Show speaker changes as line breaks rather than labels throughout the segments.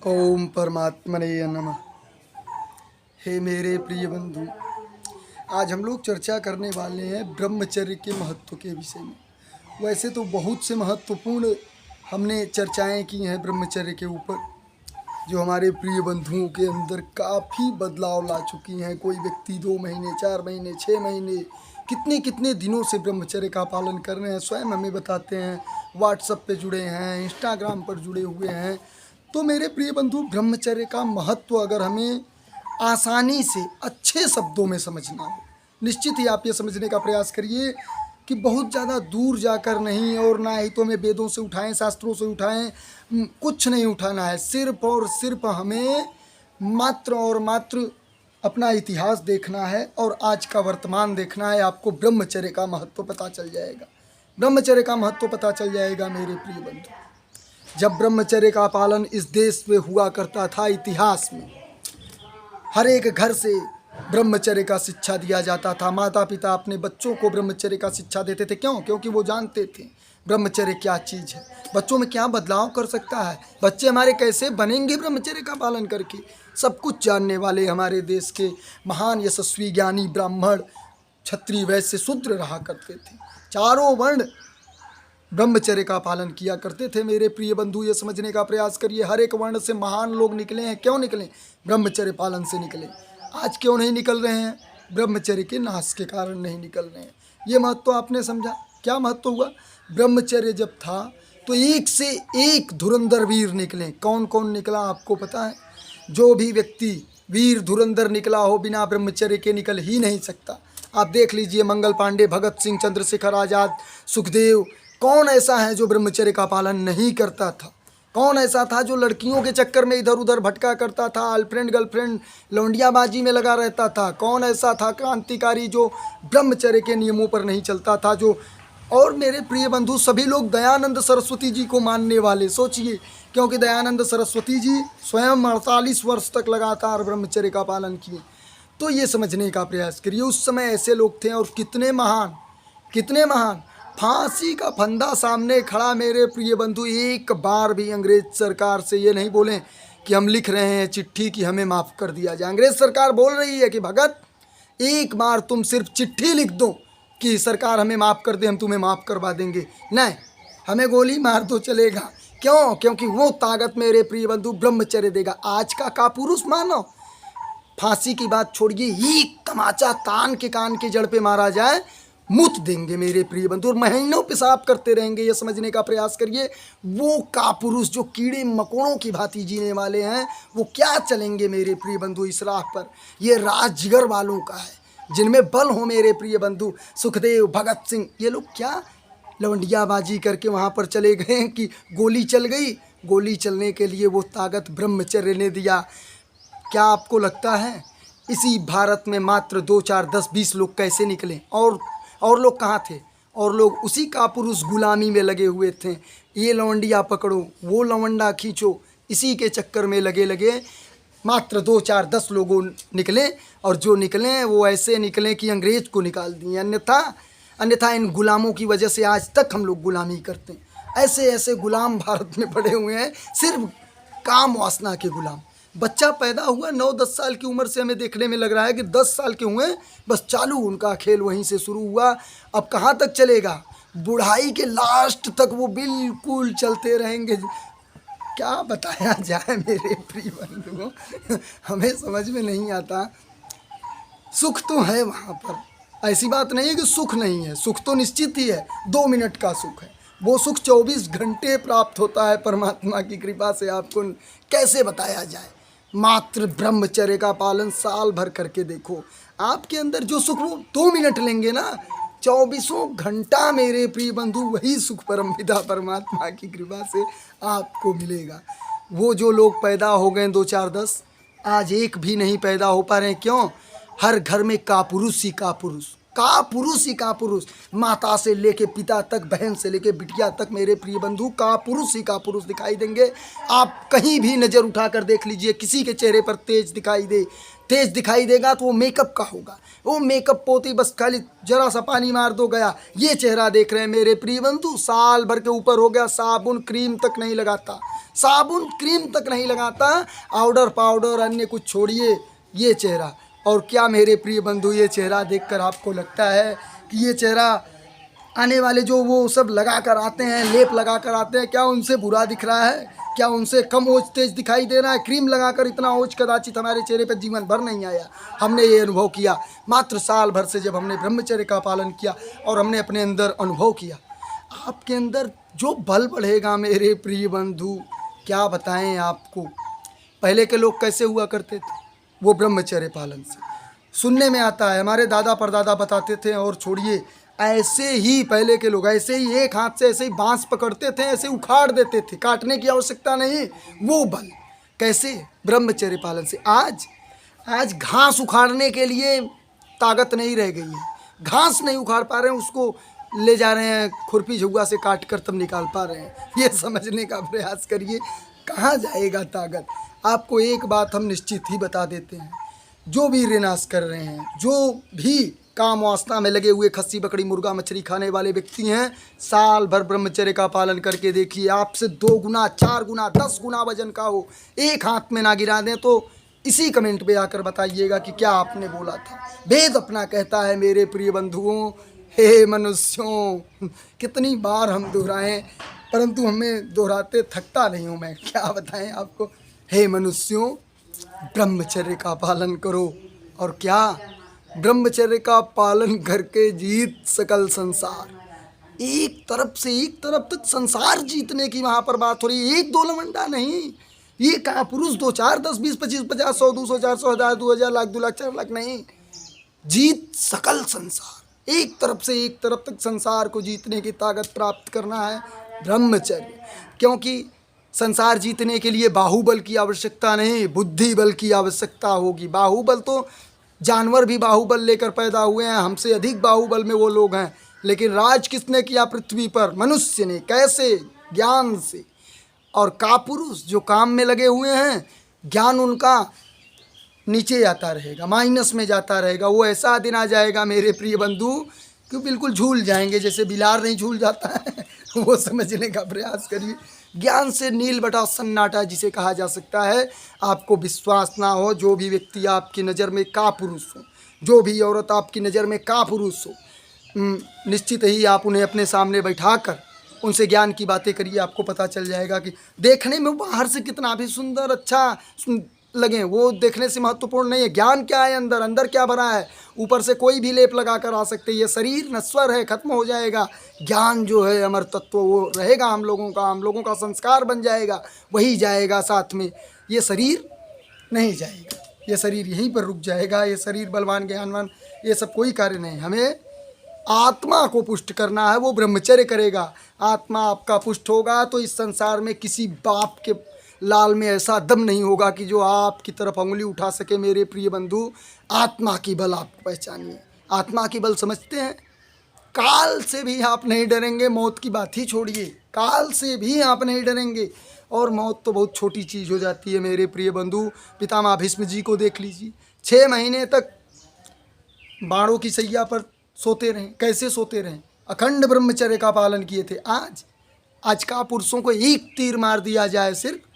ओम परमात्मने नमः। हे मेरे प्रिय बंधु, आज हम लोग चर्चा करने वाले हैं ब्रह्मचर्य के महत्व के विषय में। वैसे तो बहुत से महत्वपूर्ण हमने चर्चाएं की हैं ब्रह्मचर्य के ऊपर, जो हमारे प्रिय बंधुओं के अंदर काफ़ी बदलाव ला चुकी हैं। कोई व्यक्ति 2 महीने, 4 महीने, 6 महीने, कितने कितने दिनों से ब्रह्मचर्य का पालन कर रहे हैं, स्वयं हमें बताते हैं। व्हाट्सएप पे जुड़े हैं, इंस्टाग्राम पर जुड़े हुए हैं। तो मेरे प्रिय बंधु, ब्रह्मचर्य का महत्व अगर हमें आसानी से अच्छे शब्दों में समझना हो, निश्चित ही आप ये समझने का प्रयास करिए कि बहुत ज़्यादा दूर जाकर नहीं, और ना ही तो हमें वेदों से उठाएं, शास्त्रों से उठाएं, कुछ नहीं उठाना है। सिर्फ और सिर्फ हमें मात्र और मात्र अपना इतिहास देखना है और आज का वर्तमान देखना है। आपको ब्रह्मचर्य का महत्व पता चल जाएगा। ब्रह्मचर्य का महत्व पता चल जाएगा मेरे प्रिय बंधु। जब ब्रह्मचर्य का पालन इस देश में हुआ करता था, इतिहास में हर एक घर से ब्रह्मचर्य का शिक्षा दिया जाता था। माता पिता अपने बच्चों को ब्रह्मचर्य का शिक्षा देते थे। क्यों? क्योंकि वो जानते थे ब्रह्मचर्य क्या चीज़ है, बच्चों में क्या बदलाव कर सकता है, बच्चे हमारे कैसे बनेंगे ब्रह्मचर्य का पालन करके। सब कुछ जानने वाले हमारे देश के महान यशस्वी ज्ञानी ब्राह्मण, क्षत्रिय, वैश्य, शूद्र रहा करते थे। चारों वर्ण ब्रह्मचर्य का पालन किया करते थे। मेरे प्रिय बंधु, ये समझने का प्रयास करिए, हर एक वर्ण से महान लोग निकले हैं। क्यों निकले? ब्रह्मचर्य पालन से निकले। आज क्यों नहीं निकल रहे हैं? ब्रह्मचर्य के नाश के कारण नहीं निकल रहे हैं। ये महत्व आपने समझा? क्या महत्व हुआ? ब्रह्मचर्य जब था तो एक से एक धुरंधर वीर निकले। कौन कौन निकला आपको पता है? जो भी व्यक्ति वीर धुरंधर निकला हो, बिना ब्रह्मचर्य के निकल ही नहीं सकता। आप देख लीजिए, मंगल पांडे, भगत सिंह, चंद्रशेखर आज़ाद, सुखदेव, कौन ऐसा है जो ब्रह्मचर्य का पालन नहीं करता था? कौन ऐसा था जो लड़कियों के चक्कर में इधर उधर भटका करता था, गर्लफ्रेंड गर्लफ्रेंड लौंडियाबाजी में लगा रहता था? कौन ऐसा था क्रांतिकारी जो ब्रह्मचर्य के नियमों पर नहीं चलता था? जो और मेरे प्रिय बंधु, सभी लोग दयानंद सरस्वती जी को मानने वाले। सोचिए, क्योंकि दयानंद सरस्वती जी स्वयं 48 वर्ष तक लगातार ब्रह्मचर्य का पालन किए। तो ये समझने का प्रयास करिए, उस समय ऐसे लोग थे और कितने महान, कितने महान। फांसी का फंदा सामने खड़ा मेरे प्रिय बंधु, एक बार भी अंग्रेज सरकार से ये नहीं बोले कि हम लिख रहे हैं चिट्ठी कि हमें माफ़ कर दिया जाए। अंग्रेज सरकार बोल रही है कि भगत, एक बार तुम सिर्फ चिट्ठी लिख दो कि सरकार हमें माफ़ कर दे, हम तुम्हें माफ़ करवा देंगे। नहीं, हमें गोली मार दो चलेगा। क्यों? क्योंकि वो ताकत मेरे प्रिय बंधु ब्रह्मचर्य देगा। आज का कापुरुष मानो, फांसी की बात छोड़िए, एक तमाचा कान के जड़ पे मारा जाए, मुत देंगे मेरे प्रिय बंधु, और महीनों पेशाब करते रहेंगे। ये समझने का प्रयास करिए, वो कापुरुष जो कीड़े मकोड़ों की भांति जीने वाले हैं, वो क्या चलेंगे मेरे प्रिय बंधु इस राह पर? ये राज जिगर वालों का है, जिनमें बल हो मेरे प्रिय बंधु। सुखदेव, भगत सिंह, ये लोग क्या लवंडियाबाजी करके वहाँ पर चले गए कि गोली चल गई? गोली चलने के लिए वो ताकत ब्रह्मचर्य ने दिया। क्या आपको लगता है इसी भारत में मात्र 2, 4, 10, 20 लोग कैसे निकले? और लोग कहाँ थे? और लोग उसी कापुरुष गुलामी में लगे हुए थे। ये लवंडिया पकड़ो, वो लवंडा खींचो, इसी के चक्कर में लगे लगे मात्र 2, 4, 10 लोगों निकले, और जो निकले वो ऐसे निकले कि अंग्रेज को निकाल दिए। अन्यथा इन गुलामों की वजह से आज तक हम लोग गुलामी करते हैं। ऐसे ऐसे गुलाम भारत में पड़े हुए हैं, सिर्फ काम वासना के गुलाम। बच्चा पैदा हुआ 9-10 साल की उम्र से हमें देखने में लग रहा है कि 10 साल के हुए, बस चालू उनका खेल वहीं से शुरू हुआ। अब कहाँ तक चलेगा? बुढ़ाई के लास्ट तक वो बिल्कुल चलते रहेंगे। क्या बताया जाए मेरे प्रिय बंधुओं, हमें समझ में नहीं आता। सुख तो है वहाँ पर, ऐसी बात नहीं है कि सुख नहीं है। सुख तो निश्चित ही है, 2 मिनट का सुख है। वो सुख 24 घंटे प्राप्त होता है परमात्मा की कृपा से। आपको कैसे बताया जाए? मात्र ब्रह्मचर्य का पालन साल भर करके देखो, आपके अंदर जो सुख वो 2 मिनट लेंगे ना, 24 घंटा मेरे प्रिय बंधु वही सुख परमपिता परमात्मा की कृपा से आपको मिलेगा। वो जो लोग पैदा हो गए 2, 4, 10, आज एक भी नहीं पैदा हो पा रहे हैं। क्यों? हर घर में कापुरुष ही कापुरुष। का पुरुष ही का पुरुष, माता से लेके पिता तक, बहन से लेके बिटिया तक मेरे प्रिय बंधु का पुरुष ही का पुरुष दिखाई देंगे। आप कहीं भी नज़र उठाकर देख लीजिए, किसी के चेहरे पर तेज दिखाई देगा तो वो मेकअप का होगा। वो मेकअप पोती बस खाली जरा सा पानी मार दो गया। ये चेहरा देख रहे हैं मेरे प्रिय बंधु, साल भर के ऊपर हो गया, साबुन क्रीम तक नहीं लगाता, पाउडर अन्य कुछ छोड़िए, ये चेहरा। और क्या मेरे प्रिय बंधु, ये चेहरा देखकर आपको लगता है कि ये चेहरा आने वाले जो वो सब लगा कर आते हैं, लेप लगा कर आते हैं, क्या उनसे बुरा दिख रहा है? क्या उनसे कम ओज तेज दिखाई दे रहा है? क्रीम लगाकर इतना ओज कदाचित हमारे चेहरे पर जीवन भर नहीं आया। हमने ये अनुभव किया मात्र साल भर से, जब हमने ब्रह्मचर्य का पालन किया और हमने अपने अंदर अनुभव किया। आपके अंदर जो बल बढ़ेगा मेरे प्रिय बंधु, क्या बताएं आपको। पहले के लोग कैसे हुआ करते थे? वो ब्रह्मचर्य पालन से। सुनने में आता है, हमारे दादा परदादा बताते थे। और छोड़िए, ऐसे ही पहले के लोग ऐसे ही एक हाथ से ऐसे ही बांस पकड़ते थे, ऐसे उखाड़ देते थे, काटने की आवश्यकता नहीं। वो बल कैसे? ब्रह्मचर्य पालन से। आज घास उखाड़ने के लिए ताकत नहीं रह गई है, घास नहीं उखाड़ पा रहे हैं, उसको ले जा रहे हैं खुरपी झुग्गा से काट कर तब निकाल पा रहे हैं। ये समझने का प्रयास करिए, कहाँ जाएगा ताकत। आपको एक बात हम निश्चित ही बता देते हैं, जो भी विनाश कर रहे हैं, जो भी काम वासना में लगे हुए खस्सी बकरी मुर्गा मछली खाने वाले व्यक्ति हैं, साल भर ब्रह्मचर्य का पालन करके देखिए, आपसे 2 गुना 4 गुना 10 गुना वजन का हो, एक हाथ में ना गिरा दें तो इसी कमेंट पे आकर बताइएगा कि क्या आपने बोला था। वेद अपना कहता है मेरे प्रिय बंधुओं, हे मनुष्यों, कितनी बार हम दोहराएं, परंतु हमें दोहराते थकता नहीं हूँ मैं, क्या बताएं आपको। हे मनुष्यों, ब्रह्मचर्य का पालन करो। और क्या? ब्रह्मचर्य का पालन करके जीत सकल संसार। एक तरफ तक संसार जीतने की वहाँ पर बात हो रही है, 1 2 लवंडा नहीं। ये का पुरुष 2 4 10 20 25 50 100 200 400 1000 2000 लाख 2 लाख 4 लाख नहीं, जीत सकल संसार। एक तरफ तक संसार को जीतने की ताकत प्राप्त करना है ब्रह्मचर्य। क्योंकि संसार जीतने के लिए बाहुबल की आवश्यकता नहीं, बुद्धि बल की आवश्यकता होगी। बाहुबल तो जानवर भी बाहुबल लेकर पैदा हुए हैं, हमसे अधिक बाहुबल में वो लोग हैं। लेकिन राज किसने किया पृथ्वी पर? मनुष्य ने। कैसे? ज्ञान से। और कापुरुष जो काम में लगे हुए हैं, ज्ञान उनका नीचे जाता रहेगा, माइनस में जाता रहेगा। वो ऐसा दिन आ जाएगा मेरे प्रिय बंधु कि बिल्कुल झूल जाएंगे, जैसे बिलार नहीं झूल जाता है वो समझने का प्रयास करिए। ज्ञान से नील बटा सन्नाटा जिसे कहा जा सकता है। आपको विश्वास ना हो, जो भी व्यक्ति आपकी नज़र में कापुरुष हो, जो भी औरत आपकी नज़र में कापुरुष हो, निश्चित ही आप उन्हें अपने सामने बैठाकर उनसे ज्ञान की बातें करिए। आपको पता चल जाएगा कि देखने में बाहर से कितना भी सुंदर अच्छा लगे, वो देखने से महत्वपूर्ण नहीं है। ज्ञान क्या है अंदर, अंदर क्या भरा है। ऊपर से कोई भी लेप लगा कर आ सकते हैं। ये शरीर नश्वर है, खत्म हो जाएगा। ज्ञान जो है अमर तत्व, वो रहेगा हम लोगों का संस्कार बन जाएगा, वही जाएगा साथ में। ये शरीर नहीं जाएगा, ये शरीर यहीं पर रुक जाएगा। ये शरीर बलवान ज्ञानवान ये सब कोई कार्य नहीं। हमें आत्मा को पुष्ट करना है, वो ब्रह्मचर्य करेगा। आत्मा आपका पुष्ट होगा तो इस संसार में किसी बाप के लाल में ऐसा दम नहीं होगा कि जो आपकी तरफ उंगली उठा सके। मेरे प्रिय बंधु, आत्मा की बल आप पहचानिए। आत्मा की बल समझते हैं? काल से भी आप नहीं डरेंगे, मौत की बात ही छोड़िए, काल से भी आप नहीं डरेंगे। और मौत तो बहुत छोटी चीज़ हो जाती है मेरे प्रिय बंधु। पितामह भीष्म जी को देख लीजिए, 6 महीने तक बाणों की सैया पर सोते रहे। कैसे सोते रहे? अखंड ब्रह्मचर्य का पालन किए थे। आज का पुरुषों को एक तीर मार दिया जाए, सिर्फ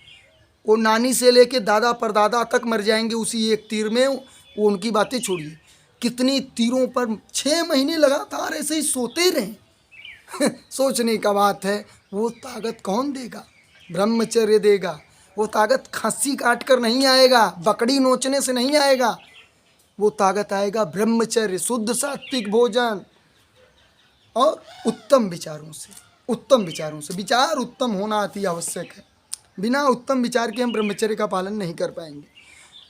वो नानी से लेके दादा परदादा तक मर जाएंगे उसी एक तीर में। वो उनकी बातें छोड़िए, कितनी तीरों पर 6 महीने लगातार ऐसे ही सोते रहे सोचने का बात है। वो ताकत कौन देगा? ब्रह्मचर्य देगा। वो ताकत खस्सी काट कर नहीं आएगा, बकरी नोचने से नहीं आएगा। वो ताकत आएगा ब्रह्मचर्य, शुद्ध सात्विक भोजन और उत्तम विचारों से। विचार उत्तम होना अति आवश्यक है। बिना उत्तम विचार के हम ब्रह्मचर्य का पालन नहीं कर पाएंगे।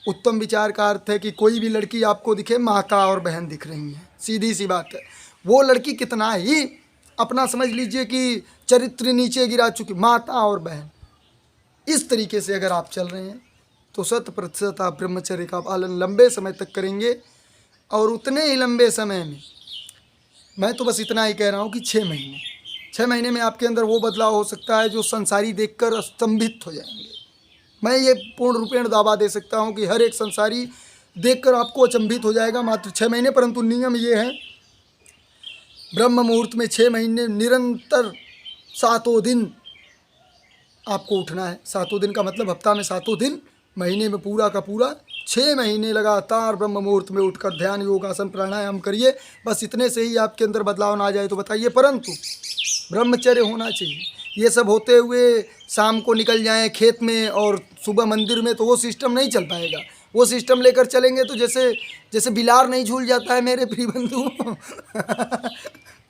उत्तम विचार का अर्थ है कि कोई भी लड़की आपको दिखे, माता और बहन दिख रही हैं, सीधी सी बात है। वो लड़की कितना ही अपना समझ लीजिए कि चरित्र नीचे गिरा चुकी, माता और बहन, इस तरीके से अगर आप चल रहे हैं तो 100% आप ब्रह्मचर्य का पालन लंबे समय तक करेंगे। और उतने ही लंबे समय में मैं तो बस इतना ही कह रहा हूँ कि 6 महीने में आपके अंदर वो बदलाव हो सकता है जो संसारी देखकर स्तंभित हो जाएंगे। मैं ये पूर्ण रूपेण दावा दे सकता हूँ कि हर एक संसारी देखकर आपको अचंभित हो जाएगा मात्र 6 महीने। परंतु नियम ये है, ब्रह्म मुहूर्त में 6 महीने निरंतर 7 दिन आपको उठना है। 7 दिन का मतलब हफ्ता में 7 दिन, महीने में पूरा का पूरा 6 महीने लगातार ब्रह्म मुहूर्त में उठकर ध्यान, योगासन, प्राणायाम करिए। बस इतने से ही आपके अंदर बदलाव ना आ जाए तो बताइए। परंतु ब्रह्मचर्य होना चाहिए। ये सब होते हुए शाम को निकल जाएं खेत में और सुबह मंदिर में, तो वो सिस्टम नहीं चल पाएगा। वो सिस्टम लेकर चलेंगे तो जैसे बिलार नहीं झूल जाता है मेरे प्रिय बंधु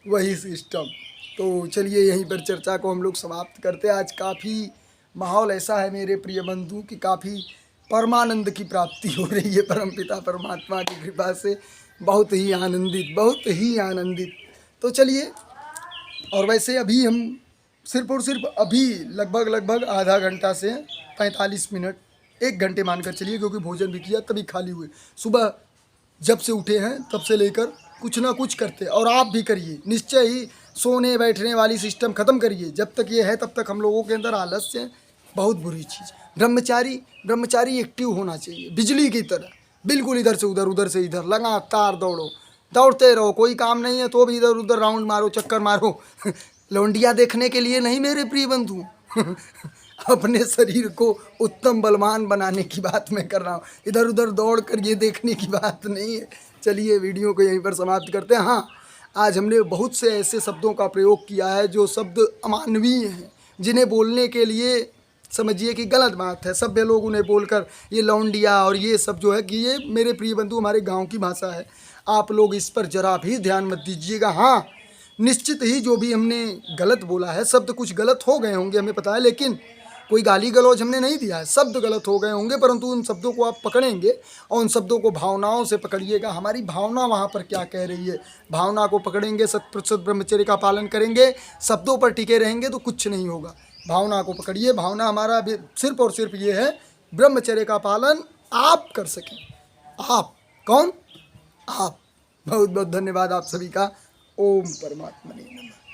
वही सिस्टम। तो चलिए यहीं पर चर्चा को हम लोग समाप्त करते हैं। आज काफ़ी माहौल ऐसा है मेरे प्रिय बंधु कि काफ़ी परमानंद की प्राप्ति हो रही है परमपिता परमात्मा की कृपा से। बहुत ही आनंदित। तो चलिए, और वैसे अभी हम सिर्फ और सिर्फ अभी लगभग आधा घंटा से 45 मिनट 1 घंटे मानकर चलिए, क्योंकि भोजन भी किया तभी खाली हुए। सुबह जब से उठे हैं तब से लेकर कुछ ना कुछ करते, और आप भी करिए निश्चय ही। सोने बैठने वाली सिस्टम ख़त्म करिए। जब तक ये है तब तक हम लोगों के अंदर आलस्य बहुत बुरी चीज़। ब्रह्मचारी एक्टिव होना चाहिए, बिजली की तरह, बिल्कुल इधर से उधर, उधर से इधर लगातार दौड़ते रहो। कोई काम नहीं है तो भी इधर उधर राउंड मारो, चक्कर मारो लौंडिया देखने के लिए नहीं मेरे प्रिय बंधु अपने शरीर को उत्तम बलवान बनाने की बात मैं कर रहा हूँ, इधर उधर दौड़ कर ये देखने की बात नहीं है। चलिए वीडियो को यहीं पर समाप्त करते हैं। हाँ, आज हमने बहुत से ऐसे शब्दों का प्रयोग किया है जो शब्द अमानवीय हैं, जिन्हें बोलने के लिए समझिए कि गलत बात है। सभ्य लोग उन्हें बोलकर ये लौंडिया और ये सब जो है कि ये मेरे प्रिय बंधु हमारे गांव की भाषा है। आप लोग इस पर जरा भी ध्यान मत दीजिएगा। हाँ, निश्चित ही जो भी हमने गलत बोला है, शब्द कुछ गलत हो गए होंगे हमें पता है, लेकिन कोई गाली गलौज हमने नहीं दिया है। शब्द गलत हो गए होंगे, परंतु उन शब्दों को आप पकड़ेंगे और उन शब्दों को भावनाओं से पकड़िएगा। हमारी भावना वहाँ पर क्या कह रही है, भावना को पकड़ेंगे, 100% ब्रह्मचर्य का पालन करेंगे, शब्दों पर टिके रहेंगे तो कुछ नहीं होगा। भावना को पकड़िए। भावना हमारा सिर्फ और सिर्फ ये है, ब्रह्मचर्य का पालन आप कर सकें। आप कौन? आप। बहुत बहुत धन्यवाद आप सभी का। ओम परमात्मने नमः।